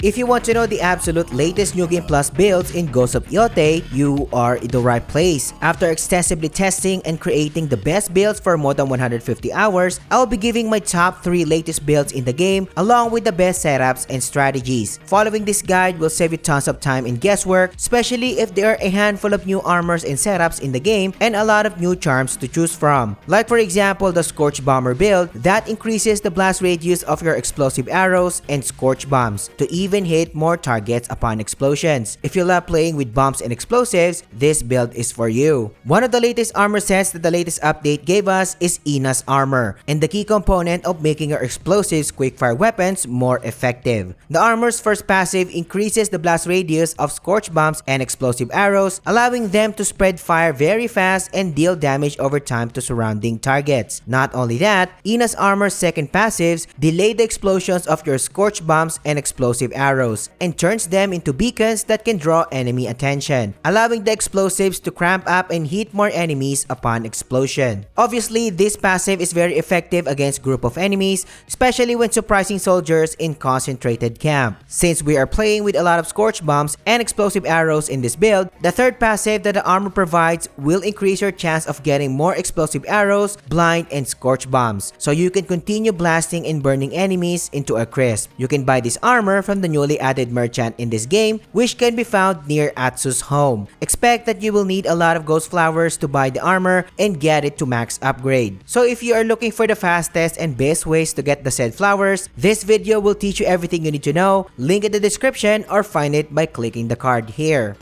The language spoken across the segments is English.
If you want to know the absolute latest New Game Plus builds in Ghost of Yotei, you are in the right place. After extensively testing and creating the best builds for more than 150 hours, I'll be giving my top 3 latest builds in the game along with the best setups and strategies. Following this guide will save you tons of time and guesswork, especially if there are a handful of new armors and setups in the game and a lot of new charms to choose from. Like for example the Scorch Bomber build that increases the blast radius of your explosive arrows and Scorch Bombs to even hit more targets upon explosions. If you love playing with bombs and explosives, this build is for you. One of the latest armor sets that the latest update gave us is Ina's armor, and the key component of making your explosives quickfire weapons more effective. The armor's first passive increases the blast radius of Scorch Bombs and explosive arrows, allowing them to spread fire very fast and deal damage over time to surrounding targets. Not only that, Ina's armor's second passives delay the explosions of your Scorch Bombs and explosive arrows and turns them into beacons that can draw enemy attention, allowing the explosives to cramp up and hit more enemies upon explosion. Obviously, this passive is very effective against group of enemies, especially when surprising soldiers in concentrated camp. Since we are playing with a lot of Scorch Bombs and explosive arrows in this build, the third passive that the armor provides will increase your chance of getting more explosive arrows, blind, and Scorch Bombs, so you can continue blasting and burning enemies into a crisp. You can buy this armor from the newly added merchant in this game, which can be found near Atsu's home. Expect that you will need a lot of ghost flowers to buy the armor and get it to max upgrade. So if you are looking for the fastest and best ways to get the said flowers, this video will teach you everything you need to know. Link in the description or find it by clicking the card here.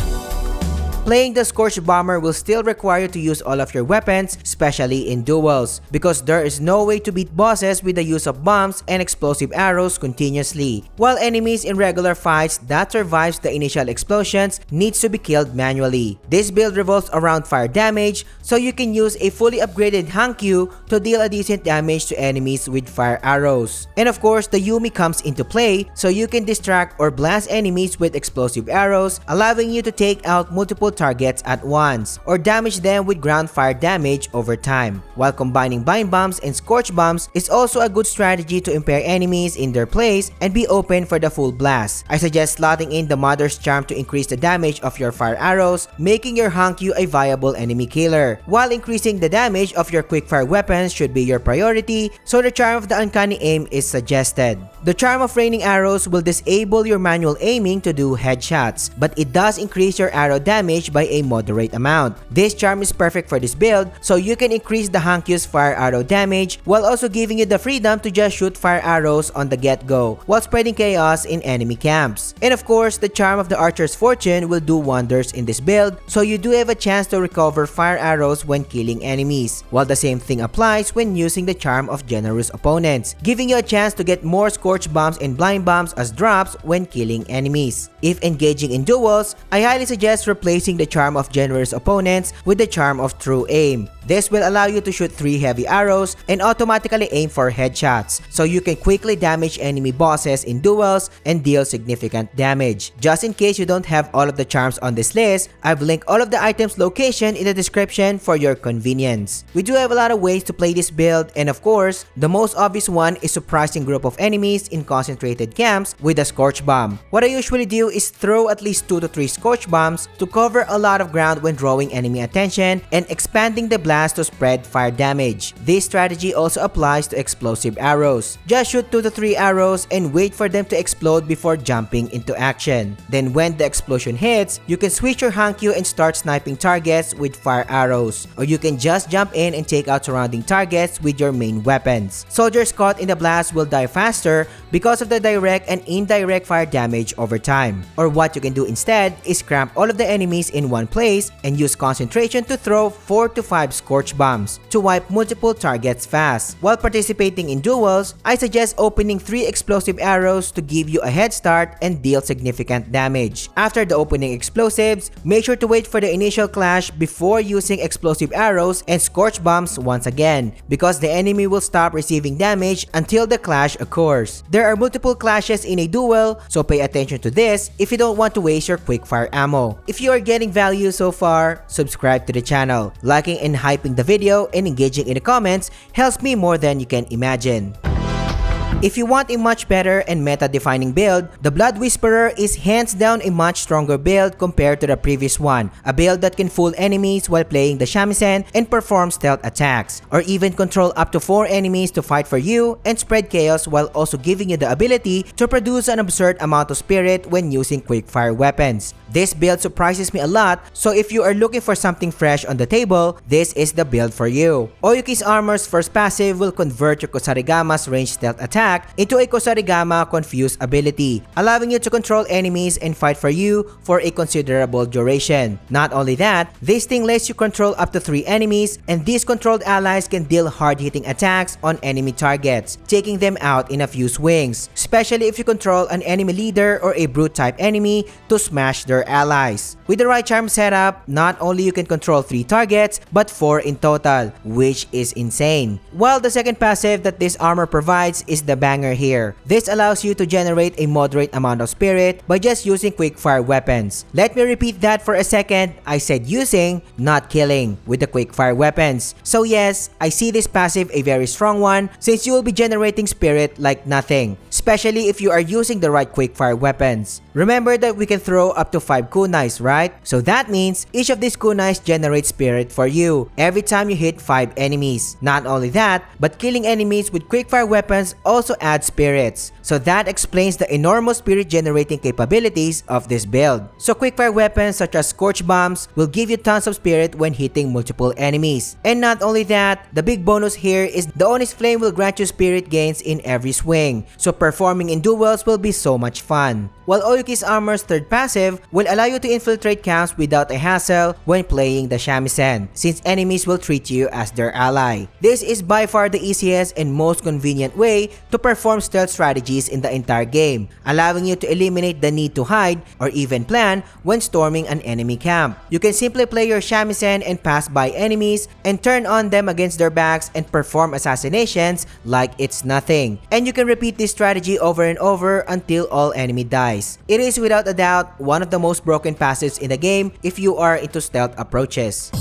Playing the Scorch Bomber will still require you to use all of your weapons, especially in duels, because there is no way to beat bosses with the use of bombs and explosive arrows continuously, while enemies in regular fights that survives the initial explosions needs to be killed manually. This build revolves around fire damage, so you can use a fully upgraded Hankyu to deal a decent damage to enemies with fire arrows. And of course, the Yumi comes into play, so you can distract or blast enemies with explosive arrows, allowing you to take out multiple targets at once or damage them with ground fire damage over time. While combining bind bombs and scorch bombs is also a good strategy to impair enemies in their place and be open for the full blast. I suggest slotting in the Mother's Charm to increase the damage of your fire arrows, making your Hankyu a viable enemy killer, while increasing the damage of your quickfire weapons should be your priority, so the Charm of the Uncanny Aim is suggested. The Charm of Raining Arrows will disable your manual aiming to do headshots, but it does increase your arrow damage by a moderate amount. This charm is perfect for this build, so you can increase the Hankyu's fire arrow damage while also giving you the freedom to just shoot fire arrows on the get-go while spreading chaos in enemy camps. And of course, the Charm of the Archer's Fortune will do wonders in this build, so you do have a chance to recover fire arrows when killing enemies, while the same thing applies when using the Charm of Generous Opponents, giving you a chance to get more Scorch Bombs and Blind Bombs as drops when killing enemies. If engaging in duels, I highly suggest replacing the Charm of Generous Opponents with the Charm of True Aim. This will allow you to shoot 3 heavy arrows and automatically aim for headshots, so you can quickly damage enemy bosses in duels and deal significant damage. Just in case you don't have all of the charms on this list, I've linked all of the items' location in the description for your convenience. We do have a lot of ways to play this build, and of course, the most obvious one is surprising group of enemies in concentrated camps with a Scorch Bomb. What I usually do is throw at least 2 to 3 Scorch Bombs to cover a lot of ground when drawing enemy attention and expanding the blast to spread fire damage. This strategy also applies to explosive arrows. Just shoot 2 to 3 arrows and wait for them to explode before jumping into action. Then when the explosion hits, you can switch your Hankyu and start sniping targets with fire arrows, or you can just jump in and take out surrounding targets with your main weapons. Soldiers caught in the blast will die faster because of the direct and indirect fire damage over time. Or what you can do instead is cramp all of the enemies in one place and use concentration to throw 4 to 5 Scorch Bombs to wipe multiple targets fast. While participating in duels, I suggest opening 3 explosive arrows to give you a head start and deal significant damage. After the opening explosives, make sure to wait for the initial clash before using explosive arrows and Scorch Bombs once again, because the enemy will stop receiving damage until the clash occurs. There are multiple clashes in a duel, so pay attention to this if you don't want to waste your quickfire ammo. If you are getting value so far, subscribe to the channel. Liking and hyping the video and engaging in the comments helps me more than you can imagine. If you want a much better and meta-defining build, the Blood Whisperer is hands down a much stronger build compared to the previous one, a build that can fool enemies while playing the shamisen and perform stealth attacks, or even control up to 4 enemies to fight for you and spread chaos while also giving you the ability to produce an absurd amount of spirit when using quickfire weapons. This build surprises me a lot, so if you are looking for something fresh on the table, this is the build for you. Oyuki's Armor's first passive will convert your Kusarigama's ranged stealth attack into a Kusarigama Confuse ability, allowing you to control enemies and fight for you for a considerable duration. Not only that, this thing lets you control up to 3 enemies, and these controlled allies can deal hard-hitting attacks on enemy targets, taking them out in a few swings, especially if you control an enemy leader or a brute-type enemy to smash their allies. With the right charm setup, not only you can control 3 targets, but 4 in total, which is insane. While the second passive that this armor provides is the banger here. This allows you to generate a moderate amount of spirit by just using quickfire weapons. Let me repeat that for a second. I said using, not killing, with the quickfire weapons. So yes, I see this passive a very strong one since you will be generating spirit like nothing, especially if you are using the right quickfire weapons. Remember that we can throw up to 5 kunais, right? So that means each of these kunais generates spirit for you every time you hit 5 enemies. Not only that, but killing enemies with quickfire weapons also adds spirits. So that explains the enormous spirit generating capabilities of this build. So quickfire weapons such as Scorch Bombs will give you tons of spirit when hitting multiple enemies. And not only that, the big bonus here is the Oni's Flame will grant you spirit gains in every swing. So performing in duels will be so much fun. While Oyuki's Armor's third passive will allow you to infiltrate camps without a hassle when playing the shamisen, since enemies will treat you as their ally. This is by far the easiest and most convenient way to perform stealth strategies in the entire game, allowing you to eliminate the need to hide or even plan when storming an enemy camp. You can simply play your shamisen and pass by enemies and turn on them against their backs and perform assassinations like it's nothing. And you can repeat this strategy over and over until all enemy dies. It is without a doubt one of the most broken passives in the game if you are into stealth approaches.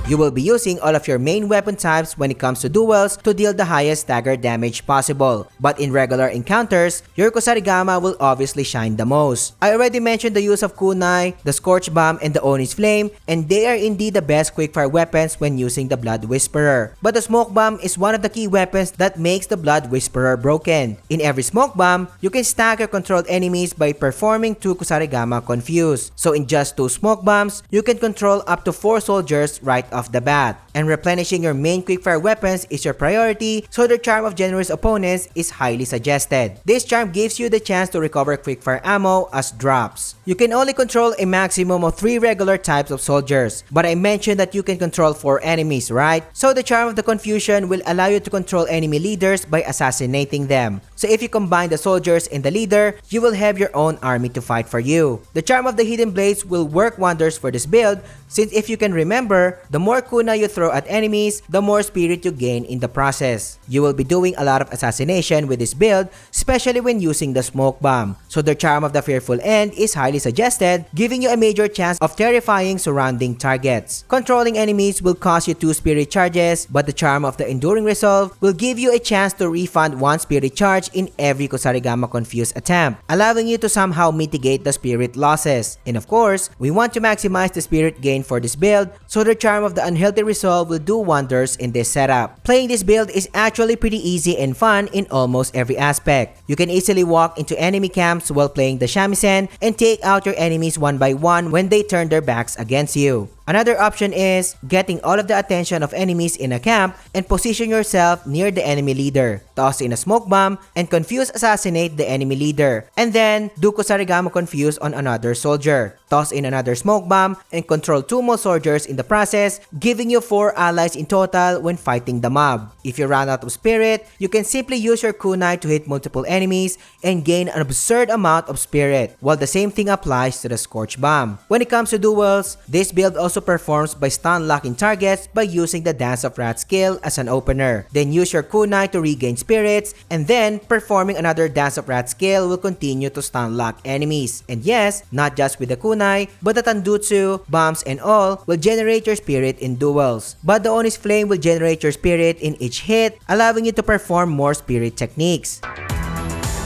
You will be using all of your main weapon types when it comes to duels to deal the highest stagger damage possible. But in regular encounters, your Kusarigama will obviously shine the most. I already mentioned the use of kunai, the Scorch Bomb, and the Oni's Flame, and they are indeed the best quickfire weapons when using the Blood Whisperer. But the Smoke Bomb is one of the key weapons that makes the Blood Whisperer broken. In every Smoke Bomb, you can stagger controlled enemies by performing 2 Kusarigama Confuse. So in just 2 Smoke Bombs, you can control up to 4 soldiers right off the bat. And replenishing your main quickfire weapons is your priority, so the charm of generous opponents is highly suggested. This charm gives you the chance to recover quickfire ammo as drops. You can only control a maximum of 3 regular types of soldiers, but I mentioned that you can control 4 enemies, right? So the charm of the confusion will allow you to control enemy leaders by assassinating them. So if you combine the soldiers and the leader, you will have your own army to fight for you. The charm of the hidden blades will work wonders for this build, since if you can remember, the more kunai you throw at enemies, the more spirit you gain in the process. You will be doing a lot of assassination with this build, especially when using the Smoke Bomb. So the charm of the Fearful End is highly suggested, giving you a major chance of terrifying surrounding targets. Controlling enemies will cost you 2 spirit charges, but the charm of the Enduring Resolve will give you a chance to refund 1 spirit charge in every Kusarigama Confuse attempt, allowing you to somehow mitigate the spirit losses. And of course, we want to maximize the spirit gain for this build, so the charm of the Unhealthy Resolve will do wonders in this setup. Playing this build is actually pretty easy and fun in almost every aspect. You can easily walk into enemy camps while playing the shamisen and take out your enemies one by one when they turn their backs against you. Another option is getting all of the attention of enemies in a camp and position yourself near the enemy leader. Toss in a Smoke Bomb and confuse assassinate the enemy leader. And then do Kusarigama Confuse on another soldier. Toss in another Smoke Bomb and control 2 more soldiers in the process, giving you 4 allies in total when fighting the mob. If you run out of spirit, you can simply use your kunai to hit multiple enemies and gain an absurd amount of spirit, while the same thing applies to the Scorch Bomb. When it comes to duels, this build also also performs by stun locking targets by using the Dance of Wrath skill as an opener. Then use your kunai to regain spirits, and then performing another Dance of Wrath skill will continue to stun lock enemies. And yes, not just with the kunai, but the Tandutsu, bombs, and all will generate your spirit in duels. But the Oni's Flame will generate your spirit in each hit, allowing you to perform more spirit techniques.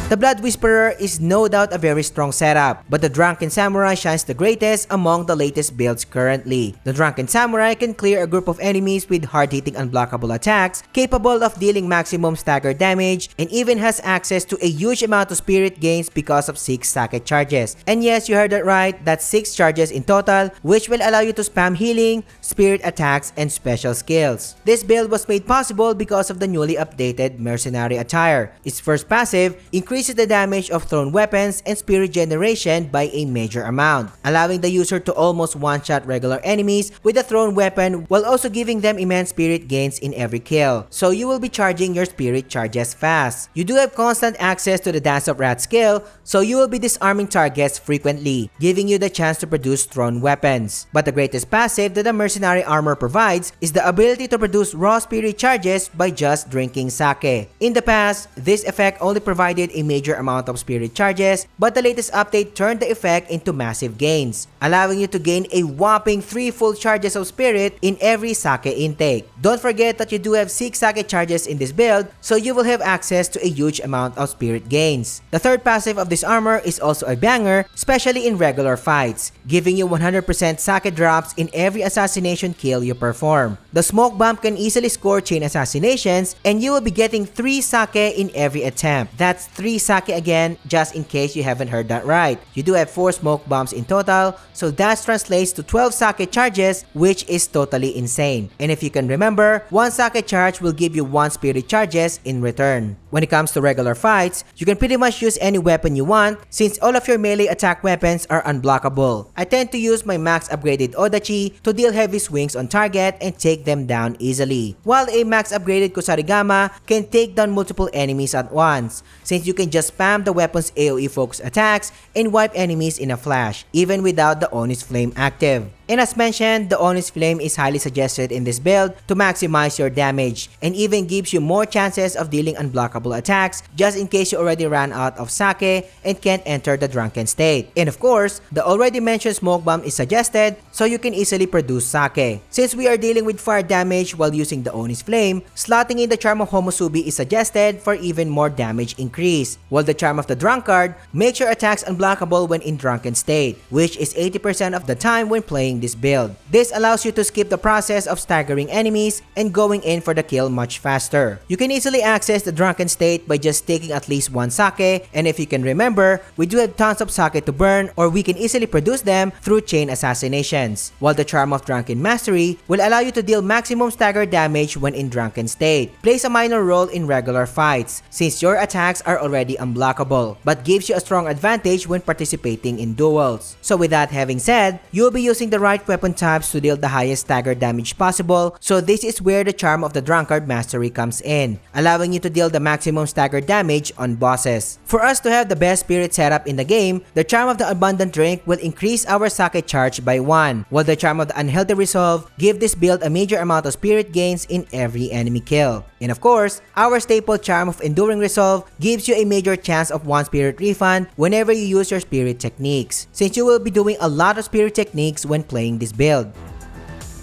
The Blood Whisperer is no doubt a very strong setup, but the Drunken Samurai shines the greatest among the latest builds currently. The Drunken Samurai can clear a group of enemies with hard-hitting unblockable attacks, capable of dealing maximum stagger damage, and even has access to a huge amount of spirit gains because of 6 sake charges. And yes, you heard that right, that's 6 charges in total, which will allow you to spam healing, spirit attacks, and special skills. This build was made possible because of the newly updated Mercenary attire. Its first passive increases the damage of thrown weapons and spirit generation by a major amount, allowing the user to almost one-shot regular enemies with a thrown weapon while also giving them immense spirit gains in every kill. So you will be charging your spirit charges fast. You do have constant access to the Dance of Wrath skill, so you will be disarming targets frequently, giving you the chance to produce thrown weapons. But the greatest passive that the Mercenary armor provides is the ability to produce raw spirit charges by just drinking sake. In the past, this effect only provided a major amount of spirit charges, but the latest update turned the effect into massive gains, allowing you to gain a whopping 3 full charges of spirit in every sake intake. Don't forget that you do have 6 sake charges in this build, so you will have access to a huge amount of spirit gains. The third passive of this armor is also a banger, especially in regular fights, giving you 100% sake drops in every assassination kill you perform. The smoke bomb can easily score chain assassinations, and you will be getting 3 sake in every attempt. That's 3 sake again, just in case you haven't heard that right. You do have 4 smoke bombs in total, so that translates to 12 sake charges, which is totally insane. And if you can remember, 1 sake charge will give you 1 spirit charges in return. When it comes to regular fights, you can pretty much use any weapon you want since all of your melee attack weapons are unblockable. I tend to use my max upgraded Odachi to deal heavy swings on target and take them down easily, while a max upgraded Kusarigama can take down multiple enemies at once, since you can just spam the weapon's AoE focus attacks and wipe enemies in a flash, even without the Oni's Flame active. And as mentioned, the Oni's Flame is highly suggested in this build to maximize your damage, and even gives you more chances of dealing unblockable attacks just in case you already ran out of sake and can't enter the drunken state. And of course, the already mentioned smoke bomb is suggested so you can easily produce sake. Since we are dealing with fire damage while using the Oni's Flame, slotting in the Charm of Homusubi is suggested for even more damage increase, while the Charm of the Drunkard makes your attacks unblockable when in drunken state, which is 80% of the time when playing this build. This allows you to skip the process of staggering enemies and going in for the kill much faster. You can easily access the drunken state by just taking at least 1 sake, and if you can remember, we do have tons of sake to burn, or we can easily produce them through chain assassinations, while the Charm of Drunken Mastery will allow you to deal maximum stagger damage when in drunken state. Plays a minor role in regular fights since your attacks are already unblockable, but gives you a strong advantage when participating in duels. So with that having said, you'll be using the right weapon types to deal the highest stagger damage possible, so this is where the Charm of the Drunkard Mastery comes in, allowing you to deal the maximum stagger damage on bosses. For us to have the best spirit setup in the game, the Charm of the Abundant Drink will increase our sake charge by 1, while the Charm of the Unhealthy Resolve give this build a major amount of spirit gains in every enemy kill. And of course, our staple Charm of Enduring Resolve gives you a major chance of 1 spirit refund whenever you use your spirit techniques, since you will be doing a lot of spirit techniques when playing this build.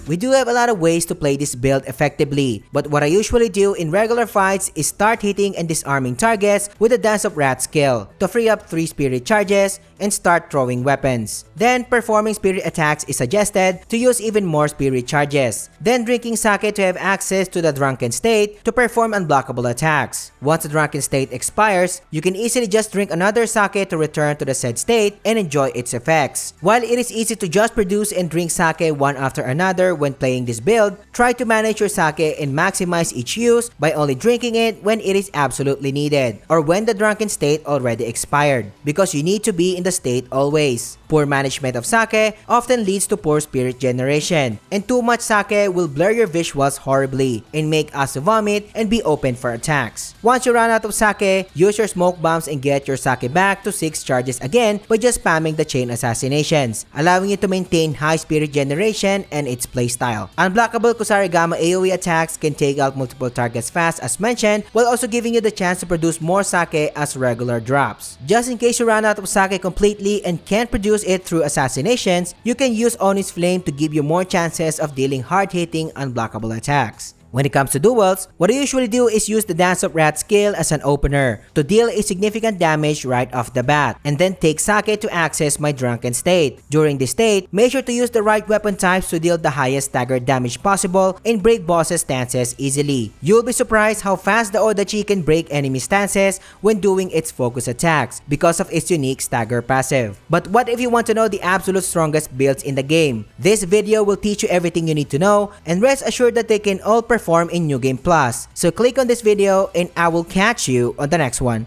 We do have a lot of ways to play this build effectively, but what I usually do in regular fights is start hitting and disarming targets with the Dance of Wrath skill to free up 3 spirit charges and start throwing weapons. Then performing spirit attacks is suggested to use even more spirit charges. Then drinking sake to have access to the drunken state to perform unblockable attacks. Once the drunken state expires, you can easily just drink another sake to return to the said state and enjoy its effects. While it is easy to just produce and drink sake one after another when playing this build, try to manage your sake and maximize each use by only drinking it when it is absolutely needed or when the drunken state already expired, because you need to be in the state always. Poor management of sake often leads to poor spirit generation, and too much sake will blur your visuals horribly and make us vomit and be open for attacks. Once you run out of sake, use your smoke bombs and get your sake back to 6 charges again by just spamming the chain assassinations, allowing you to maintain high spirit generation and its playstyle. Unblockable Kusarigama AoE attacks can take out multiple targets fast as mentioned, while also giving you the chance to produce more sake as regular drops. Just in case you run out of sake completely and can't produce it through assassinations, you can use Oni's Flame to give you more chances of dealing hard-hitting unblockable attacks. When it comes to duels, what I usually do is use the Dance of Wrath skill as an opener to deal a significant damage right off the bat, and then take sake to access my drunken state. During this state, make sure to use the right weapon types to deal the highest staggered damage possible and break bosses' stances easily. You'll be surprised how fast the Odachi can break enemy stances when doing its focus attacks because of its unique stagger passive. But what if you want to know the absolute strongest builds in the game? This video will teach you everything you need to know, and rest assured that they can all perform in New Game Plus. So click on this video and I will catch you on the next one.